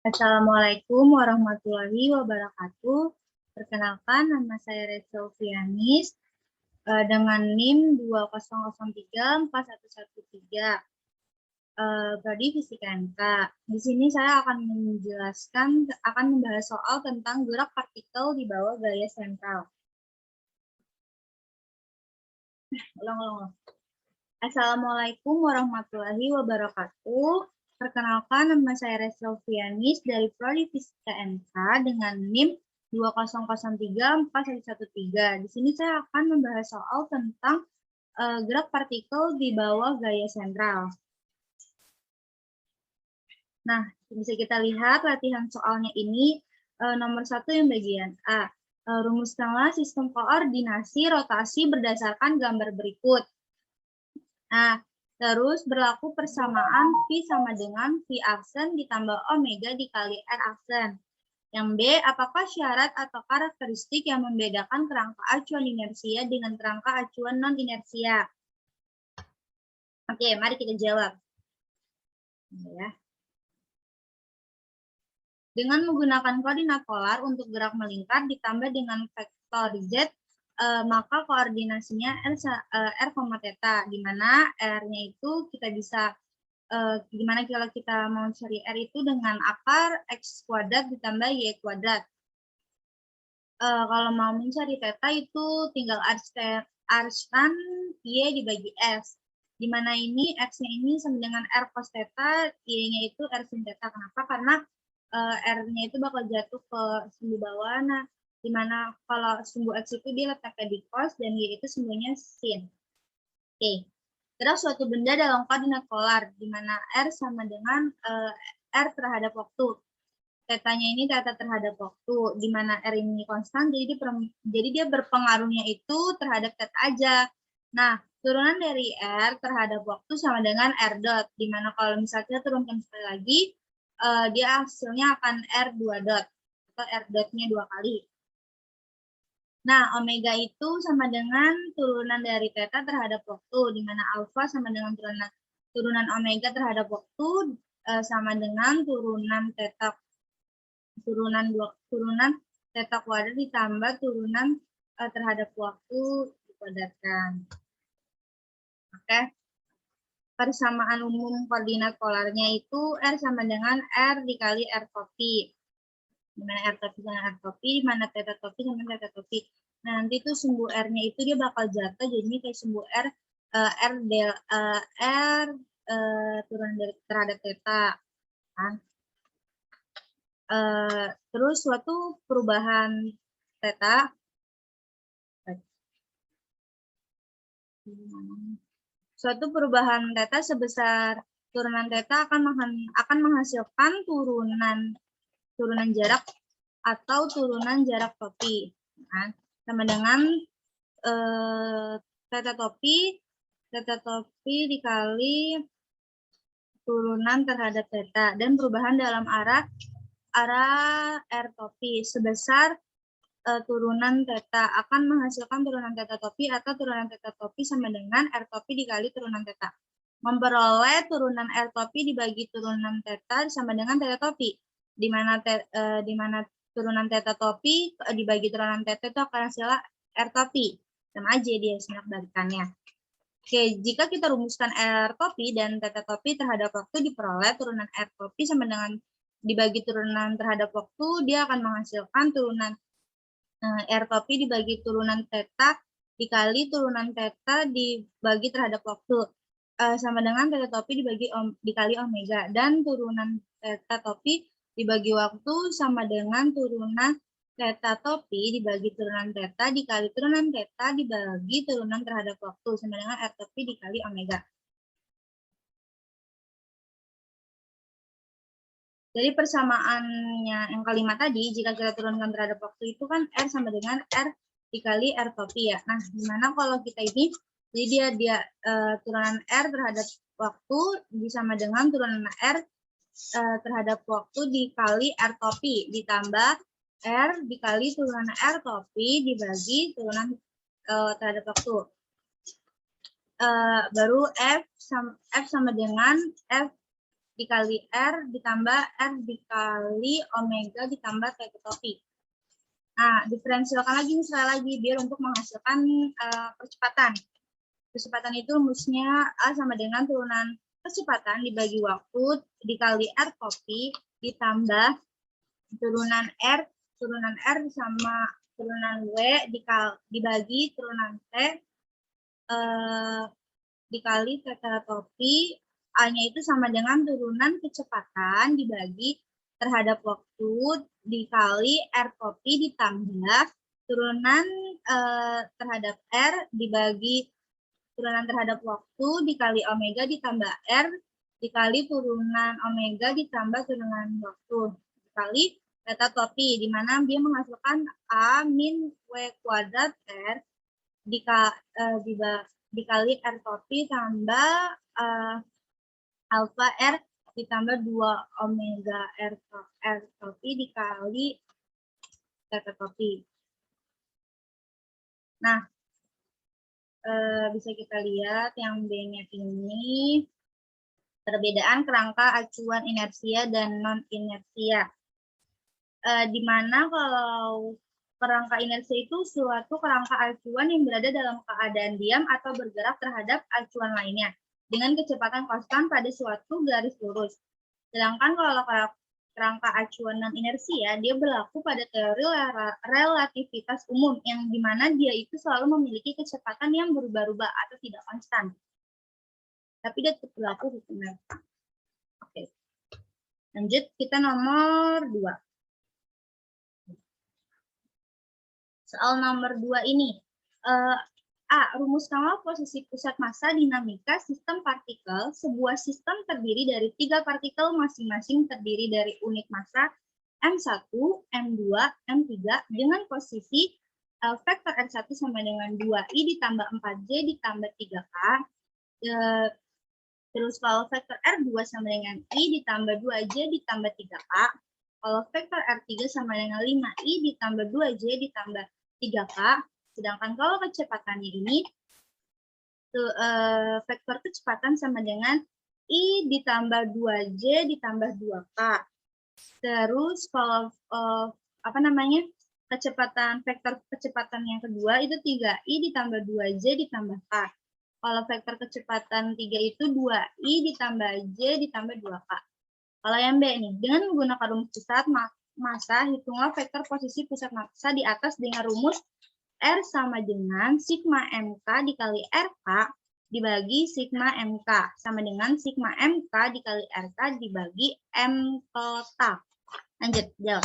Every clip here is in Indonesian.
Assalamualaikum warahmatullahi wabarakatuh. Perkenalkan, nama saya Rachel Fianis dengan NIM 2003413, Prodi Fisika MK. Di sini saya akan membahas soal tentang gerak partikel di bawah gaya sentral. Assalamualaikum warahmatullahi wabarakatuh. Perkenalkan, nama saya Rachel Fianis dari Prodi Fisika MK dengan NIM 2003413. Di sini saya akan membahas soal tentang gerak partikel di bawah gaya sentral. Nah, bisa kita lihat latihan soalnya ini nomor 1 yang bagian A. Rumuskanlah sistem koordinasi rotasi berdasarkan gambar berikut. Nah, terus berlaku persamaan V sama dengan V aksen ditambah omega dikali R aksen. Yang B, apakah syarat atau karakteristik yang membedakan kerangka acuan inersia dengan kerangka acuan non-inersia? Oke, mari kita jawab. Ya. Dengan menggunakan koordinat polar untuk gerak melingkar ditambah dengan vektor Z, maka koordinasinya R, theta, di mana R-nya itu kita bisa, gimana kalau kita mau cari R itu dengan akar X kuadrat ditambah Y kuadrat. Kalau mau mencari theta itu tinggal arskan Y dibagi S, di mana ini X-nya ini sama dengan R cos theta, Y-nya itu R sin theta. Kenapa? Karena R-nya itu bakal jatuh ke sumbu bawah. Nah, dimana kalau sumbu X itu dia letaknya di cos dan Y itu sumbunya sin. Oke. Terus suatu benda dalam koordinat polar, di mana R sama dengan R terhadap waktu. Tetanya ini theta terhadap waktu, di mana R ini konstan, jadi dia berpengaruhnya itu terhadap theta aja. Nah, turunan dari R terhadap waktu sama dengan R dot, di mana kalau misalnya kita turunkan sekali lagi, dia hasilnya akan R2 dot, atau R dotnya 2 kali. Nah, omega itu sama dengan turunan dari theta terhadap waktu, di mana alfa sama dengan turunan omega terhadap waktu sama dengan turunan theta kuadrat ditambah turunan terhadap waktu dikuadratkan. Oke. Persamaan umum koordinat polarnya itu R sama dengan R dikali R topi. Di mana R topi sama R topi, di mana theta topi sama theta topi. Nah, nanti itu sumbu R-nya itu dia bakal jatuh, jadi kayak sumbu R, turunan terhadap theta. Kan? Terus suatu perubahan theta, sebesar turunan theta akan menghasilkan turunan jarak atau turunan jarak topi, nah, sama dengan theta topi dikali turunan terhadap theta, dan perubahan dalam arah R topi sebesar turunan theta akan menghasilkan turunan theta topi atau turunan theta topi sama dengan R topi dikali turunan theta. Memperoleh turunan R topi dibagi turunan theta sama dengan theta topi, di mana turunan theta topi dibagi turunan theta itu akan hasilnya R topi. Sama aja dia sebenarnya balikannya. Oke, jika kita rumuskan R topi dan theta topi terhadap waktu diperoleh turunan R topi sama dengan dibagi turunan terhadap waktu, dia akan menghasilkan turunan R topi dibagi turunan theta dikali turunan theta dibagi terhadap waktu, sama dengan theta topi dikali omega, dan turunan theta topi dibagi waktu sama dengan turunan theta topi dibagi turunan theta dikali turunan theta dibagi turunan terhadap waktu sama dengan R topi dikali omega. Jadi persamaannya yang kelima tadi, jika kita turunkan terhadap waktu itu kan R sama dengan R dikali R topi ya. Nah, gimana kalau kita ini, jadi dia turunan R terhadap waktu sama dengan turunan R terhadap waktu dikali R topi ditambah R dikali turunan R topi dibagi turunan terhadap waktu. Baru F sama dengan F dikali R ditambah R dikali omega ditambah T topi. Nah, diferensialkan lagi nih sekali lagi biar untuk menghasilkan percepatan. Kecepatan itu rumusnya A sama dengan turunan kecepatan dibagi waktu dikali R topi ditambah turunan R sama turunan W dibagi turunan T dikali theta topi. A-nya itu sama dengan turunan kecepatan dibagi terhadap waktu dikali R topi ditambah turunan terhadap R dibagi turunan terhadap waktu dikali omega ditambah R dikali turunan omega ditambah turunan waktu dikali theta topi, di mana dia menghasilkan A min W kuadrat R dikali R topi tambah alfa R ditambah 2 omega R topi dikali theta topi. Nah, bisa kita lihat yang B-nya ini perbedaan kerangka acuan inersia dan non-inersia. Di mana kalau kerangka inersia itu suatu kerangka acuan yang berada dalam keadaan diam atau bergerak terhadap acuan lainnya dengan kecepatan konstan pada suatu garis lurus. Sedangkan kalau kerangka acuan non-inersia, dia berlaku pada teori relativitas umum, yang dimana dia itu selalu memiliki kecepatan yang berubah-ubah atau tidak konstan. Tapi dia tetap berlaku hukumnya. Oke. Lanjut, kita nomor 2. Soal nomor 2 ini. A. Rumuskanlah posisi pusat massa dinamika sistem partikel. Sebuah sistem terdiri dari 3 partikel masing-masing terdiri dari unit massa M1, M2, M3 dengan posisi vektor R1 sama dengan 2I ditambah 4J ditambah 3K. Terus kalau vektor R2 sama dengan I ditambah 2J ditambah 3K. Kalau vektor R3 sama dengan 5I ditambah 2J ditambah 3K. Sedangkan kalau kecepatannya ini, vektor kecepatan sama dengan I ditambah 2J ditambah 2K. Terus kalau vektor kecepatan yang kedua itu 3I ditambah 2J ditambah K. Kalau vektor kecepatan 3 itu 2I ditambah J ditambah 2K. Kalau yang B nih, dengan menggunakan rumus pusat massa, hitunglah vektor posisi pusat massa di atas dengan rumus R sama dengan sigma MK dikali RK dibagi sigma MK sama dengan sigma MK dikali RK dibagi M total. Lanjut, jawab.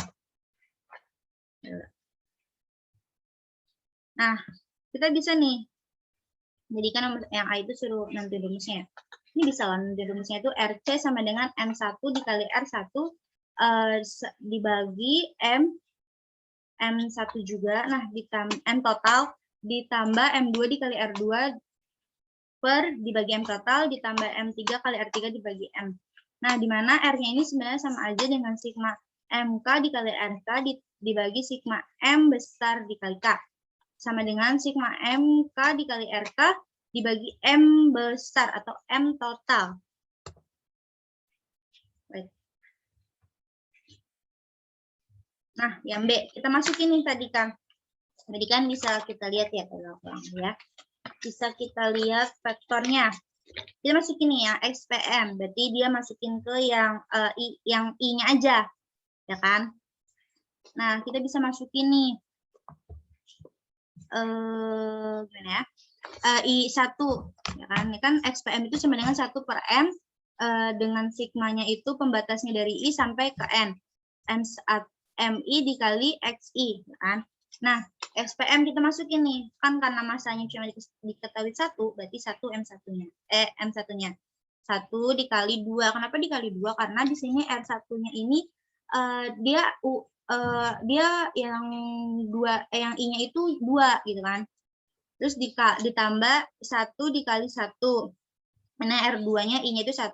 Nah, kita bisa nih. Jadi kan yang A itu suruh nanti rumusnya. Ini bisa lah nanti rumusnya itu RC sama dengan M1 dikali R1 dibagi M1 juga. Nah, M total ditambah M2 dikali R2 per dibagi M total ditambah M3 kali R3 dibagi M. Nah, di mana R-nya ini sebenarnya sama aja dengan sigma MK dikali RK dibagi sigma M besar dikali K. Sama dengan sigma MK dikali RK dibagi M besar atau M total. Baik. Nah, yang B, kita masukin nih tadi kan. Tadi kan bisa kita lihat ya, bisa kita lihat vektornya. Dia masukin nih ya, XPM, berarti dia masukin ke yang I-nya aja, ya kan? Nah, kita bisa masukin nih. Gimana ya? I1 ya kan, ini kan XPM itu sama dengan 1 per M dengan sigmanya itu pembatasnya dari I sampai ke N MI dikali XI ya kan. Nah, XPM kita masukin nih kan, karena masanya cuma diketahui 1 berarti 1 M1-nya M1-nya 1 dikali 2. Kenapa dikali 2? Karena di sini R1-nya ini dia yang yang I-nya itu 2 gitu kan. Terus ditambah 1 dikali 1. Karena R2-nya I-nya itu 1.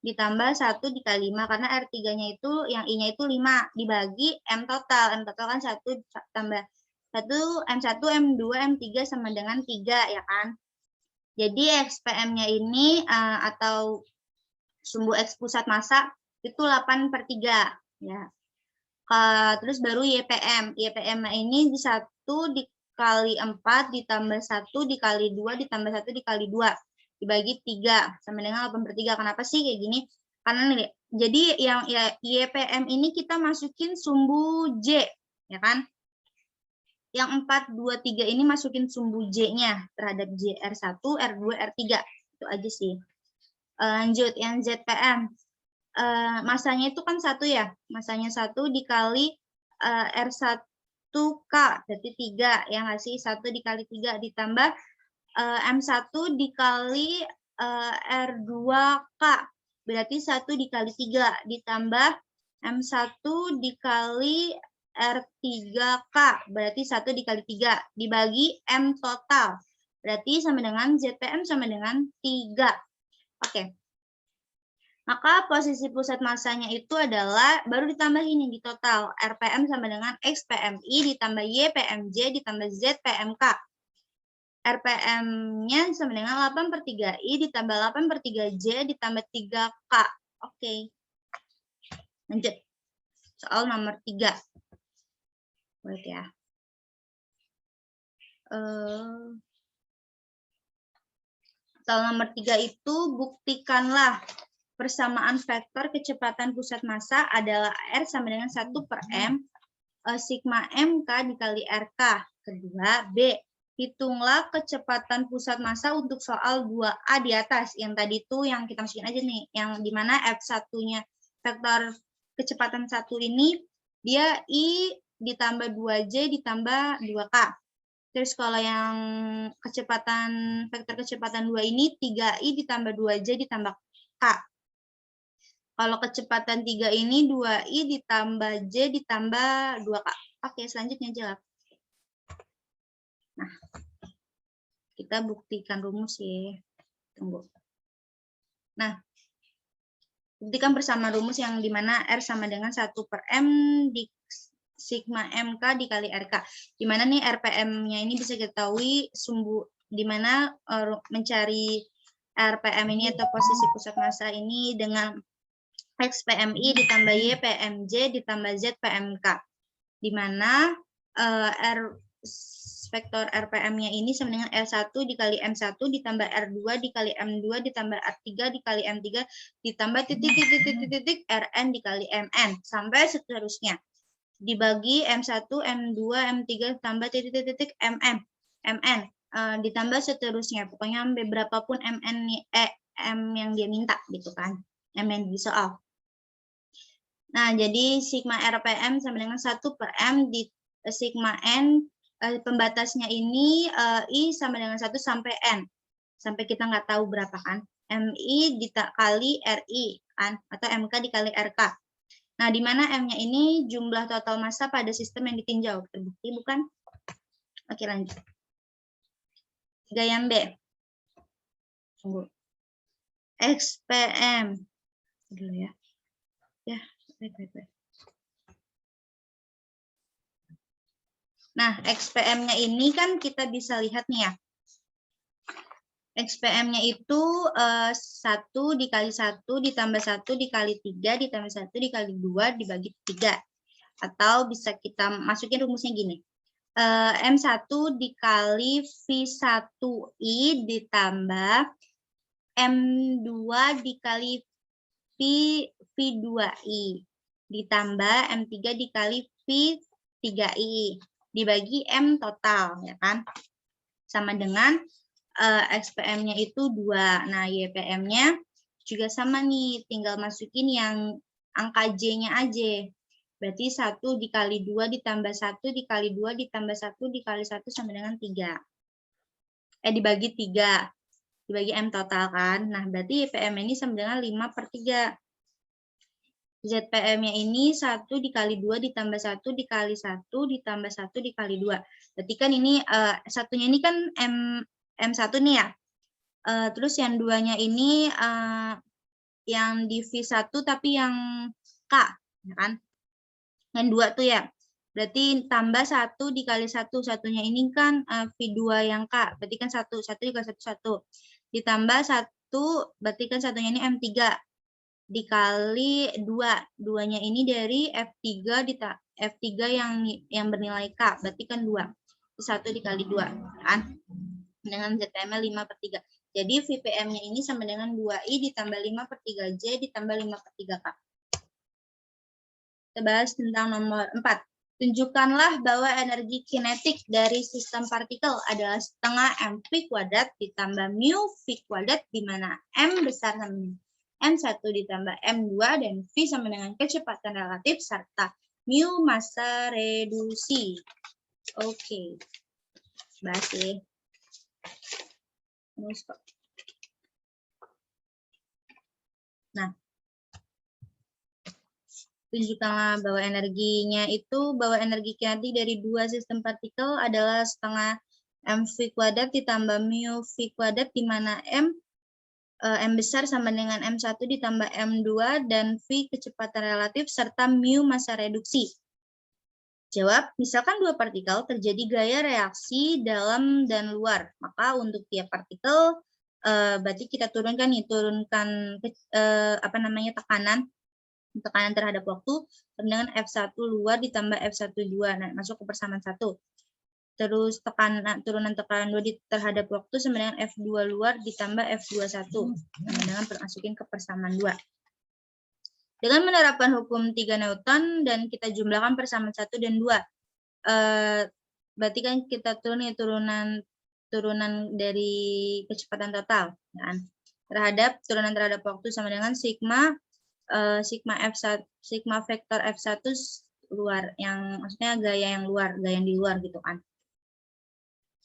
Ditambah 1 dikali 5. Karena R3-nya itu, yang I-nya itu 5. Dibagi M total. M total kan 1 tambah 1, M1, M2, M3 sama dengan 3 ya kan. Jadi XPM-nya ini atau Sumbu X pusat massa itu 8/3 ya. Terus baru YPM. YPM ini 1 dikali 4 ditambah 1 dikali 2 ditambah 1 dikali 2 dibagi 3 sama dengan 8/3. Kenapa sih kayak gini? Karena nih, jadi yang ya, YPM ini kita masukin sumbu J, ya kan? Yang 4, 2, 3 ini masukin sumbu J-nya terhadap J, R1, R2, R3. Itu aja sih. Lanjut, yang ZPM. Masanya itu kan 1 ya. Masanya 1 dikali R1K, berarti 3. Yang ngasih 1 dikali 3 ditambah M1 dikali R2K. Berarti 1 dikali 3 ditambah M1 dikali R3K. Berarti 1 dikali 3 dibagi M total. Berarti sama dengan ZPM sama dengan 3. Oke. Maka posisi pusat massanya itu adalah baru ditambah ini di total. RPM sama dengan XPMI ditambah YPMJ ditambah ZPMK. RPM-nya sama dengan 8/3I ditambah 8/3J ditambah 3K. Oke. Lanjut. Soal nomor 3. Wait ya. Soal nomor 3 itu buktikanlah persamaan vektor kecepatan pusat massa adalah R sama dengan 1/M sigma MK dikali RK. Kedua, B. Hitunglah kecepatan pusat massa untuk soal 2A di atas. Yang tadi itu yang kita masukin aja nih. Yang dimana F1-nya vektor kecepatan 1 ini dia I ditambah 2J ditambah 2K. Terus kalau yang vektor kecepatan 2 ini 3I ditambah 2J ditambah K. Kalau kecepatan 3 ini 2I ditambah J ditambah 2K. Oke, selanjutnya jawab. Nah, kita buktikan rumus ya. Tunggu. Nah, buktikan bersama rumus yang dimana R sama dengan 1/M di sigma MK dikali RK. Dimana nih RPM-nya ini bisa diketahui sumbu, dimana mencari RPM ini atau posisi pusat massa ini dengan XPMI ditambah YPMJ ditambah ZPMK. Dimana vektor RPM-nya ini sama dengan R1 dikali M1 ditambah R2 dikali M2 ditambah R3 dikali M3 ditambah titik Rn dikali Mn sampai seterusnya. Dibagi M1, M2, M3 tambah titik Mn ditambah seterusnya. Pokoknya sampai berapapun M yang dia minta gitu kan. M yang di soal. Nah, jadi sigma RPM sama dengan 1/M di sigma N, pembatasnya ini I sama dengan 1 sampai N. Sampai kita nggak tahu berapa kan. MI dikali RI kan, atau MK dikali RK. Nah, di mana M-nya ini jumlah total massa pada sistem yang ditinjau. Terbukti bukan? Oke, lanjut. Gayam B. Tunggu. XPM. Dulu ya. Ya. Nah, XPM-nya ini kan kita bisa lihat nih ya. XPM-nya itu 1 dikali 1 ditambah 1 dikali 3 ditambah 1 dikali 2 dibagi 3. Atau bisa kita masukin rumusnya gini. M1 dikali V1I ditambah M2 dikali V2I ditambah M3 dikali V3I dibagi M total, ya kan? Sama dengan XPM-nya itu 2. Nah, YPM-nya juga sama nih, tinggal masukin yang angka J-nya aja. Berarti 1 dikali 2 ditambah 1 dikali 2 ditambah 1 dikali 1 sama dengan 3. Dibagi 3. Dibagi M total kan. Nah, berarti YPM ini sama dengan 5/3. ZPM-nya ini 1 dikali 2 ditambah 1 dikali 1 ditambah 1 dikali 2. Berarti kan ini satunya ini kan M1 nih ya. Terus yang 2-nya ini yang di V1 tapi yang K, ya kan? Yang 2 tuh ya. Berarti tambah 1 dikali 1. Satunya ini kan V2 yang K. Berarti kan 1 dikali 1, 1. Ditambah 1, berarti kan satunya ini M3. dikali 2. 2-nya ini dari F3 yang bernilai K, berarti kan 2. 1 dikali 2 kan? Dengan ZTM 5/3. Jadi VPM-nya ini sama dengan 2I ditambah 5/3J ditambah 5/3K. Kita bahas tentang nomor 4. Tunjukkanlah bahwa energi kinetik dari sistem partikel adalah setengah mv kuadrat ditambah mu v kuadrat, di mana m besar sama dengan m1 ditambah m2 dan v sama dengan kecepatan relatif serta mu massa reduksi. Oke. Bahas ya. Nah, tunjukkanlah bahwa energi kinetik dari dua sistem partikel adalah setengah mv kuadrat ditambah mu v kuadrat, di mana m besar sama dengan m1 ditambah m2 dan v kecepatan relatif serta mu massa reduksi. Jawab, misalkan dua partikel terjadi gaya reaksi dalam dan luar, maka untuk tiap partikel berarti kita turunkan tekanan terhadap waktu dengan F1 luar ditambah F1 2, nah masuk ke persamaan 1. Terus turunan tekanan 2 terhadap waktu sama dengan F2 luar ditambah F21, sama dengan masukin ke persamaan 2. Dengan menerapkan hukum 3 Newton dan kita jumlahkan persamaan 1 dan 2. Berarti kan kita turunan dari kecepatan total kan? Turunan terhadap waktu sama dengan sigma F1, sigma vektor F1 luar, yang maksudnya gaya yang di luar gitu kan.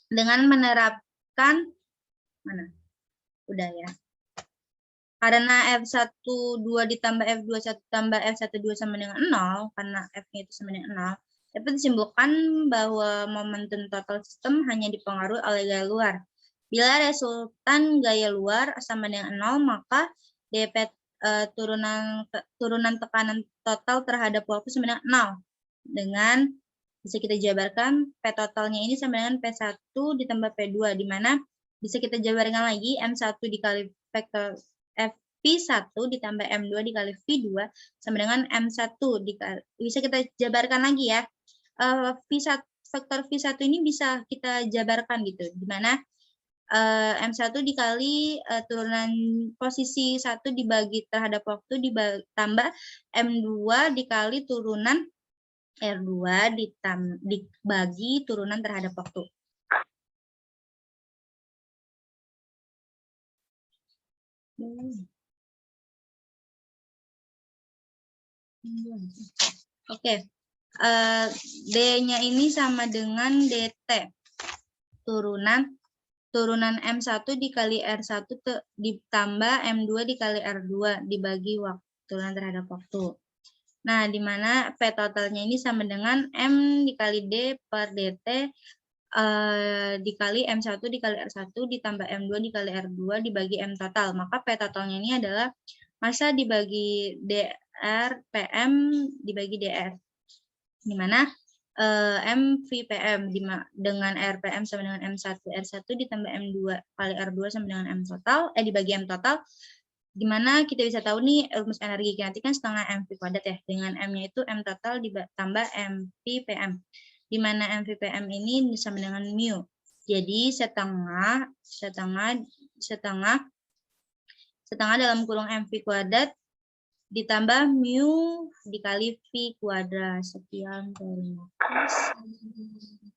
Dengan menerapkan udah ya. Karena F12 ditambah F21 tambah F12 sama dengan 0, karena F-nya itu sama dengan 0, dapat disimpulkan bahwa momentum total sistem hanya dipengaruhi oleh gaya luar. Bila resultan gaya luar sama dengan 0, maka dp turunan tekanan total terhadap waktu sama dengan 0. Dengan bisa kita jabarkan P totalnya ini sama dengan P1 ditambah P2, di mana bisa kita jabarkan lagi M1 dikali vektor P1 ditambah M2 dikali V2 sama dengan M1 dikali, bisa kita jabarkan lagi ya. Vektor V1 ini bisa kita jabarkan gitu, di mana M1 dikali turunan posisi 1 dibagi terhadap waktu ditambah M2 dikali turunan R2 dibagi turunan terhadap waktu. Oke. D-nya ini sama dengan DT. Turunan M1 dikali R1 ditambah M2 dikali R2 dibagi turunan terhadap waktu. Nah, di mana P totalnya ini sama dengan M dikali D per DT dikali M1 dikali R1 ditambah M2 dikali R2 dibagi M total. Maka P totalnya ini adalah massa dibagi DR PM dibagi DR. Di mana MVPM dengan RPM sama dengan M1 R1 ditambah M2 kali R2 sama dengan M total, dibagi M total, dimana kita bisa tahu nih rumus energi kinetik kan setengah mv kuadrat ya, dengan M-nya itu M total ditambah MVPM, dimana MVPM ini sama dengan mu. Jadi setengah dalam kurung mv kuadrat ditambah mu dikali V kuadrat. Sekian, terima kasih.